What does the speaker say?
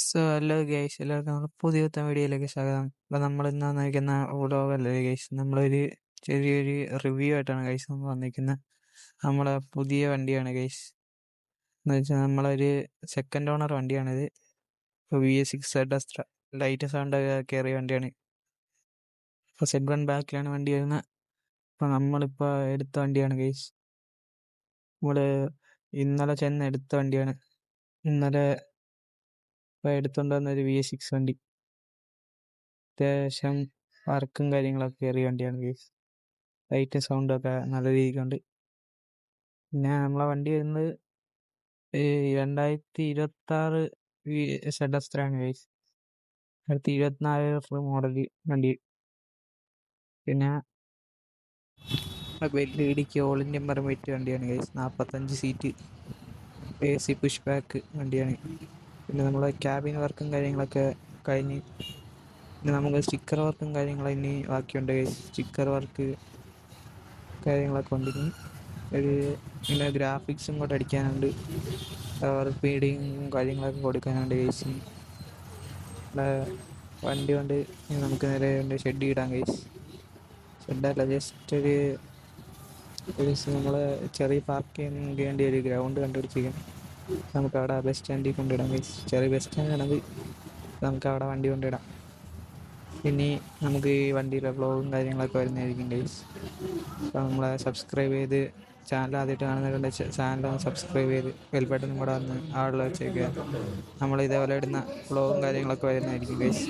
Hello guys, എല്ലാവർക്കും നമ്മുടെ പുതിയത്തെ വീഡിയോയിലേക്ക് സ്വാഗതം. അപ്പം നമ്മൾ ഇന്ന് വന്നിരിക്കുന്ന വ്ളോഗല്ലേ ഗൈസ്, നമ്മളൊരു ചെറിയൊരു റിവ്യൂ ആയിട്ടാണ് ഗൈസ് നമ്മൾ വന്നിരിക്കുന്നത്. നമ്മളെ പുതിയ വണ്ടിയാണ് ഗൈസ്. എന്ന് വെച്ചാൽ നമ്മളൊരു സെക്കൻഡ് ഓണർ വണ്ടിയാണിത്. VS6 ലൈറ്റ് സൗണ്ട് കയറിയ വണ്ടിയാണ്. ഇപ്പോൾ Z1 ബാക്കിലാണ് വണ്ടി വരുന്നത്. അപ്പോൾ നമ്മളിപ്പോൾ എടുത്ത വണ്ടിയാണ് ഗൈസ്. നമ്മൾ ഇന്നലെ ചെന്ന് എടുത്ത വണ്ടിയാണ്. ഇന്നലെ ഇപ്പോൾ എടുത്തുകൊണ്ട് വന്നൊരു VS6 വണ്ടി. അത്യാവശ്യം വർക്കും കാര്യങ്ങളൊക്കെ കയറിയ വണ്ടിയാണ് ഗൈസ്. ലൈറ്റും സൗണ്ടും ഒക്കെ നല്ല രീതിക്കുണ്ട്. പിന്നെ നമ്മളെ വണ്ടി വരുന്നത് 2026 ZS ആണ് ഗൈസ്. 2024 മോഡൽ വണ്ടി. പിന്നെ വെല്ലുവിളിക്ക് ഓൾ ഇന്ത്യൻ പെർമിറ്റ് വണ്ടിയാണ് guys. 45 seat, AC push back വണ്ടിയാണ്. പിന്നെ നമ്മളെ ക്യാബിൻ വർക്കും കാര്യങ്ങളൊക്കെ കഴിഞ്ഞ് പിന്നെ നമുക്ക് സ്റ്റിക്കർ വർക്കും കാര്യങ്ങളും ഇനി ബാക്കിയുണ്ട് ഗൈസ്. സ്റ്റിക്കർ വർക്ക് കാര്യങ്ങളൊക്കെ ഉണ്ട്. ഒരു പിന്നെ ഗ്രാഫിക്സും കൂടെ അടിക്കാനുണ്ട്. ഫീഡിങ്ങും കാര്യങ്ങളൊക്കെ കൊടുക്കാനുണ്ട് ഗൈസ്. വണ്ടി കൊണ്ട് നമുക്ക് നേരെ ഷെഡ് ഇടാം ഗൈസ്. ഷെഡല്ല, ജസ്റ്റ് ഒരു നമ്മൾ ചെറിയ പാർക്ക് ചെയ്യാൻ വേണ്ടി ഒരു ഗ്രൗണ്ട് കണ്ടുപിടിച്ചിരിക്കും. നമുക്ക് അവിടെ ബസ് സ്റ്റാൻഡിൽ കൊണ്ടിടാം ഗൈസ്. ചെറിയ ബസ് സ്റ്റാൻഡാണത്. നമുക്ക് അവിടെ വണ്ടി കൊണ്ടിടാം. ഇനി നമുക്ക് ഈ വണ്ടിയിലെ വ്ളോഗും കാര്യങ്ങളൊക്കെ വരുന്നതായിരിക്കും ഗൈസ്. അപ്പോൾ നമ്മളെ സബ്സ്ക്രൈബ് ചെയ്ത് ചാനൽ ആദ്യമായിട്ട് കാണുന്നവരുടെ ചാനലൊന്ന് സബ്സ്ക്രൈബ് ചെയ്ത് ബെൽ ബട്ടണും കൂടെ വന്ന് ആളുകൾ വെച്ചേക്കുക. നമ്മൾ ഇതേപോലെ ഇടുന്ന വ്ളോഗും കാര്യങ്ങളൊക്കെ വരുന്നതായിരിക്കും ഗൈസ്.